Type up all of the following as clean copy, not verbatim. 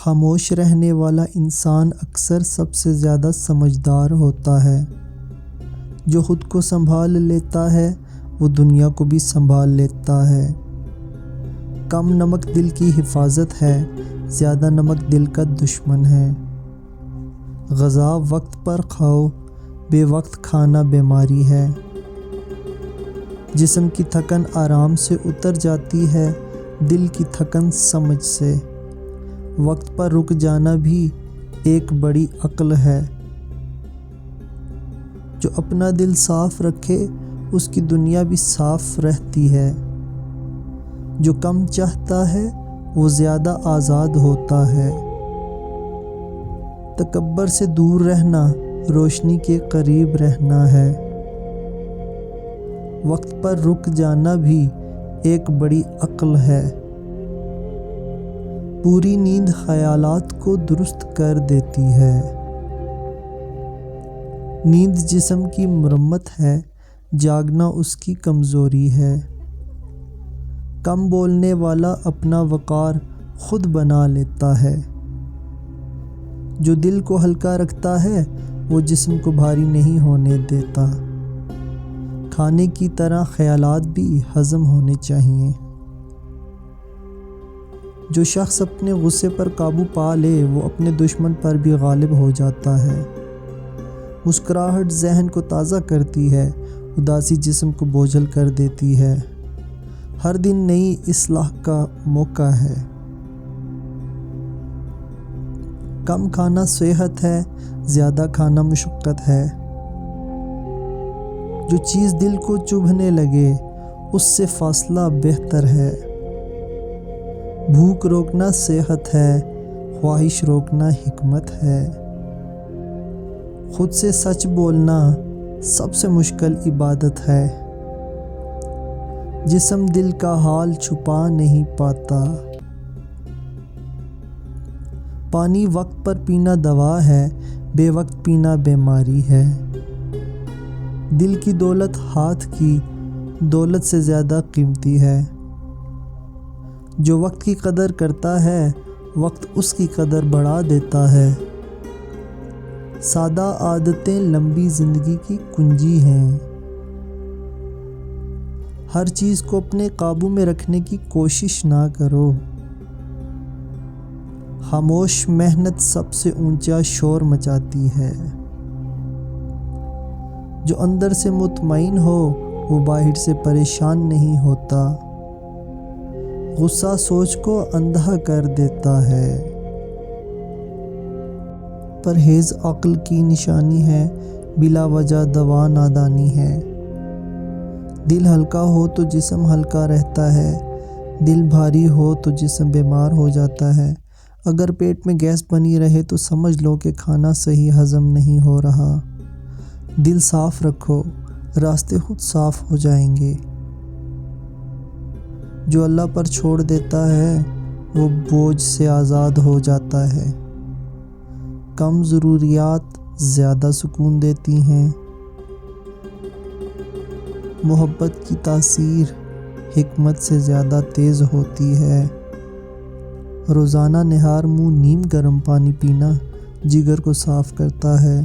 خاموش رہنے والا انسان اکثر سب سے زیادہ سمجھدار ہوتا ہے۔ جو خود کو سنبھال لیتا ہے وہ دنیا کو بھی سنبھال لیتا ہے۔ کم نمک دل کی حفاظت ہے، زیادہ نمک دل کا دشمن ہے۔ غذا وقت پر کھاؤ، بے وقت کھانا بیماری ہے۔ جسم کی تھکن آرام سے اتر جاتی ہے، دل کی تھکن سمجھ سے۔ وقت پر رک جانا بھی ایک بڑی عقل ہے۔ جو اپنا دل صاف رکھے اس کی دنیا بھی صاف رہتی ہے۔ جو کم چاہتا ہے وہ زیادہ آزاد ہوتا ہے۔ تکبر سے دور رہنا روشنی کے قریب رہنا ہے۔ وقت پر رک جانا بھی ایک بڑی عقل ہے۔ پوری نیند خیالات کو درست کر دیتی ہے۔ نیند جسم کی مرمت ہے، جاگنا اس کی کمزوری ہے۔ کم بولنے والا اپنا وقار خود بنا لیتا ہے۔ جو دل کو ہلکا رکھتا ہے وہ جسم کو بھاری نہیں ہونے دیتا۔ کھانے کی طرح خیالات بھی ہضم ہونے چاہیے۔ جو شخص اپنے غصے پر قابو پا لے وہ اپنے دشمن پر بھی غالب ہو جاتا ہے۔ مسکراہٹ ذہن کو تازہ کرتی ہے، اداسی جسم کو بوجھل کر دیتی ہے۔ ہر دن نئی اصلاح کا موقع ہے۔ کم کھانا صحت ہے، زیادہ کھانا مشقت ہے۔ جو چیز دل کو چبھنے لگے اس سے فاصلہ بہتر ہے۔ بھوک روکنا صحت ہے، خواہش روکنا حکمت ہے۔ خود سے سچ بولنا سب سے مشکل عبادت ہے۔ جسم دل کا حال چھپا نہیں پاتا۔ پانی وقت پر پینا دوا ہے، بے وقت پینا بیماری ہے۔ دل کی دولت ہاتھ کی دولت سے زیادہ قیمتی ہے۔ جو وقت کی قدر کرتا ہے وقت اس کی قدر بڑھا دیتا ہے۔ سادہ عادتیں لمبی زندگی کی کنجی ہیں۔ ہر چیز کو اپنے قابو میں رکھنے کی کوشش نہ کرو۔ خاموش محنت سب سے اونچا شور مچاتی ہے۔ جو اندر سے مطمئن ہو وہ باہر سے پریشان نہیں ہوتا۔ غصہ سوچ کو اندھا کر دیتا ہے۔ پرہیز عقل کی نشانی ہے، بلا وجہ دوا نادانی ہے۔ دل ہلکا ہو تو جسم ہلکا رہتا ہے، دل بھاری ہو تو جسم بیمار ہو جاتا ہے۔ اگر پیٹ میں گیس بنی رہے تو سمجھ لو کہ کھانا صحیح ہضم نہیں ہو رہا۔ دل صاف رکھو، راستے خود صاف ہو جائیں گے۔ جو اللہ پر چھوڑ دیتا ہے وہ بوجھ سے آزاد ہو جاتا ہے۔ کم ضروریات زیادہ سکون دیتی ہیں۔ محبت کی تاثیر حکمت سے زیادہ تیز ہوتی ہے۔ روزانہ نہار منہ نیم گرم پانی پینا جگر کو صاف کرتا ہے۔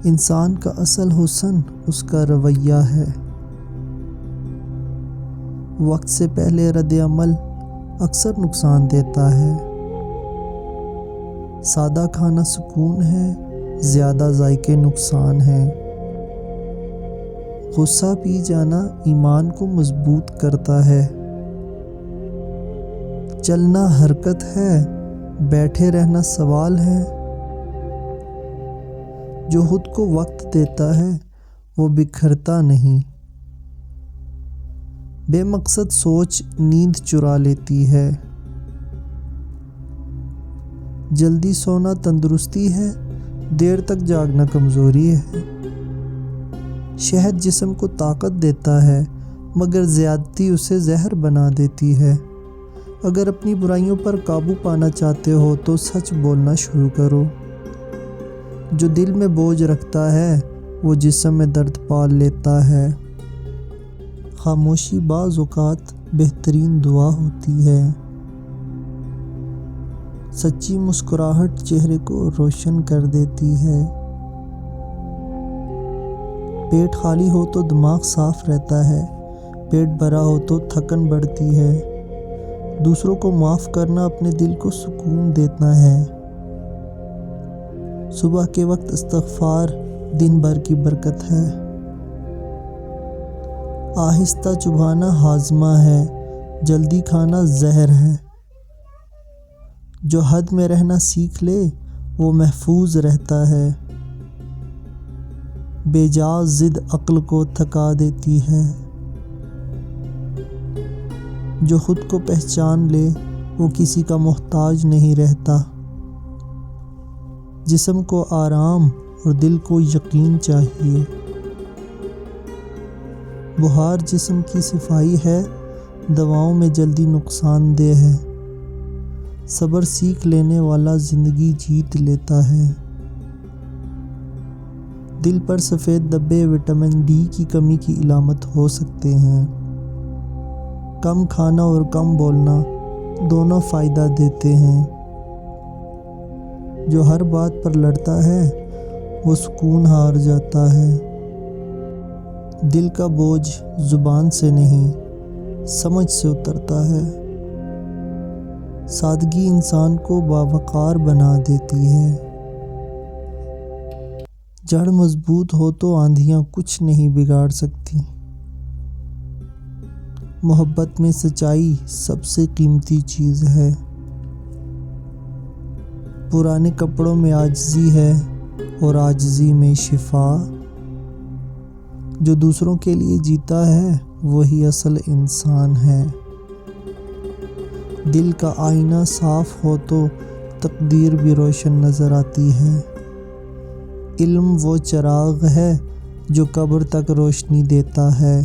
انسان کا اصل حسن اس کا رویہ ہے۔ وقت سے پہلے رد عمل اکثر نقصان دیتا ہے۔ سادہ کھانا سکون ہے، زیادہ ذائقے نقصان ہے۔ غصہ پی جانا ایمان کو مضبوط کرتا ہے۔ چلنا حرکت ہے، بیٹھے رہنا سوال ہے۔ جو خود کو وقت دیتا ہے وہ بکھرتا نہیں۔ بے مقصد سوچ نیند چرا لیتی ہے۔ جلدی سونا تندرستی ہے، دیر تک جاگنا کمزوری ہے۔ شہد جسم کو طاقت دیتا ہے مگر زیادتی اسے زہر بنا دیتی ہے۔ اگر اپنی برائیوں پر قابو پانا چاہتے ہو تو سچ بولنا شروع کرو۔ جو دل میں بوجھ رکھتا ہے وہ جسم میں درد پال لیتا ہے۔ خاموشی بعض اوقات بہترین دعا ہوتی ہے۔ سچی مسکراہٹ چہرے کو روشن کر دیتی ہے۔ پیٹ خالی ہو تو دماغ صاف رہتا ہے، پیٹ بھرا ہو تو تھکن بڑھتی ہے۔ دوسروں کو معاف کرنا اپنے دل کو سکون دیتا ہے۔ صبح کے وقت استغفار دن بھر کی برکت ہے۔ آہستہ چبانا ہاضمہ ہے، جلدی کھانا زہر ہے۔ جو حد میں رہنا سیکھ لے وہ محفوظ رہتا ہے۔ بے جا ضد عقل کو تھکا دیتی ہے۔ جو خود کو پہچان لے وہ کسی کا محتاج نہیں رہتا۔ جسم کو آرام اور دل کو یقین چاہیے۔ بخار جسم کی صفائی ہے، دواؤں میں جلدی نقصان دہ ہے۔ صبر سیکھ لینے والا زندگی جیت لیتا ہے۔ دل پر سفید دھبے وٹامن ڈی کی کمی کی علامت ہو سکتے ہیں۔ کم کھانا اور کم بولنا دونوں فائدہ دیتے ہیں۔ جو ہر بات پر لڑتا ہے وہ سکون ہار جاتا ہے۔ دل کا بوجھ زبان سے نہیں، سمجھ سے اترتا ہے۔ سادگی انسان کو باوقار بنا دیتی ہے۔ جڑ مضبوط ہو تو آندھیاں کچھ نہیں بگاڑ سکتی۔ محبت میں سچائی سب سے قیمتی چیز ہے۔ پرانے کپڑوں میں عاجزی ہے اور عاجزی میں شفا۔ جو دوسروں کے لیے جیتا ہے وہی اصل انسان ہے۔ دل کا آئینہ صاف ہو تو تقدیر بھی روشن نظر آتی ہے۔ علم وہ چراغ ہے جو قبر تک روشنی دیتا ہے۔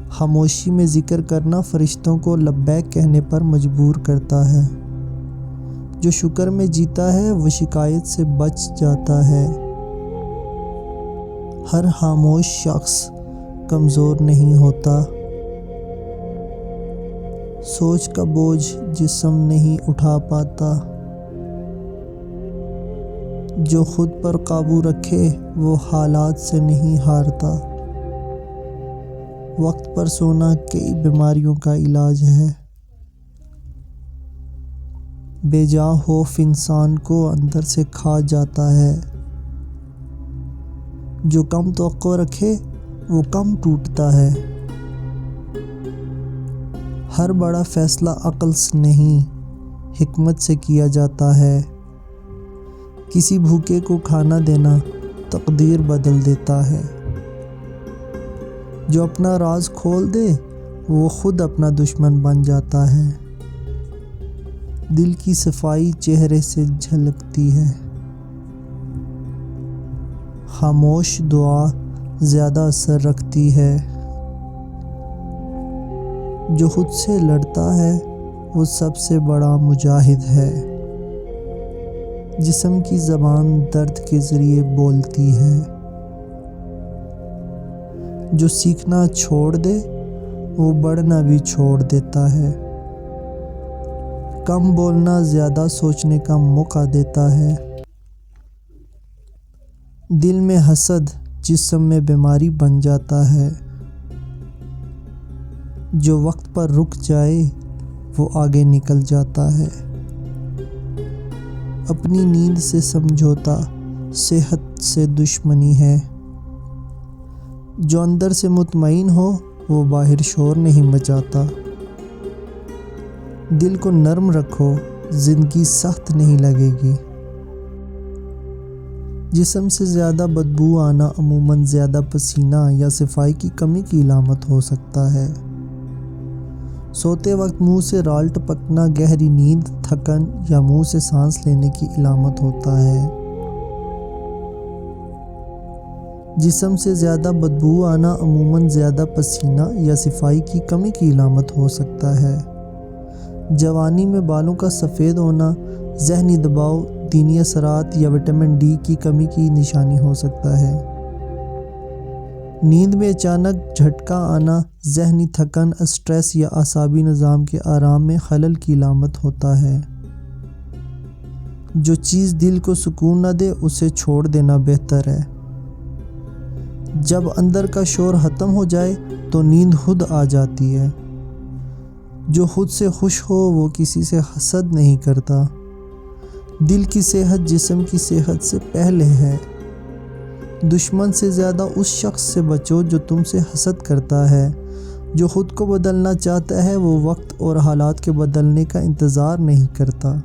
خاموشی میں ذکر کرنا فرشتوں کو لبیک کہنے پر مجبور کرتا ہے۔ جو شکر میں جیتا ہے وہ شکایت سے بچ جاتا ہے۔ ہر خاموش شخص کمزور نہیں ہوتا۔ سوچ کا بوجھ جسم نہیں اٹھا پاتا۔ جو خود پر قابو رکھے وہ حالات سے نہیں ہارتا۔ وقت پر سونا کئی بیماریوں کا علاج ہے۔ بے جا خوف انسان کو اندر سے کھا جاتا ہے۔ جو کم توقع رکھے وہ کم ٹوٹتا ہے۔ ہر بڑا فیصلہ عقل سے نہیں، حکمت سے کیا جاتا ہے۔ کسی بھوکے کو کھانا دینا تقدیر بدل دیتا ہے۔ جو اپنا راز کھول دے وہ خود اپنا دشمن بن جاتا ہے۔ دل کی صفائی چہرے سے جھلکتی ہے۔ خاموش دعا زیادہ اثر رکھتی ہے۔ جو خود سے لڑتا ہے وہ سب سے بڑا مجاہد ہے۔ جسم کی زبان درد کے ذریعے بولتی ہے۔ جو سیکھنا چھوڑ دے وہ بڑھنا بھی چھوڑ دیتا ہے۔ کم بولنا زیادہ سوچنے کا موقع دیتا ہے۔ دل میں حسد جسم میں بیماری بن جاتا ہے۔ جو وقت پر رک جائے وہ آگے نکل جاتا ہے۔ اپنی نیند سے سمجھوتا صحت سے دشمنی ہے۔ جو اندر سے مطمئن ہو وہ باہر شور نہیں مچاتا۔ دل کو نرم رکھو، زندگی سخت نہیں لگے گی۔ جسم سے زیادہ بدبو آنا عموماً زیادہ پسینہ یا صفائی کی کمی کی علامت ہو سکتا ہے۔ سوتے وقت منہ سے رال ٹپکنا گہری نیند، تھکن یا منہ سے سانس لینے کی علامت ہوتا ہے۔ جسم سے زیادہ بدبو آنا عموماً زیادہ پسینہ یا صفائی کی کمی کی علامت ہو سکتا ہے۔ جوانی میں بالوں کا سفید ہونا ذہنی دباؤ، دینی اثرات یا وٹامن ڈی کی کمی کی نشانی ہو سکتا ہے۔ نیند میں اچانک جھٹکا آنا ذہنی تھکن، اسٹریس یا اعصابی نظام کے آرام میں خلل کی علامت ہوتا ہے۔ جو چیز دل کو سکون نہ دے اسے چھوڑ دینا بہتر ہے۔ جب اندر کا شور ختم ہو جائے تو نیند خود آ جاتی ہے۔ جو خود سے خوش ہو وہ کسی سے حسد نہیں کرتا۔ دل کی صحت جسم کی صحت سے پہلے ہے۔ دشمن سے زیادہ اس شخص سے بچو جو تم سے حسد کرتا ہے۔ جو خود کو بدلنا چاہتا ہے وہ وقت اور حالات کے بدلنے کا انتظار نہیں کرتا۔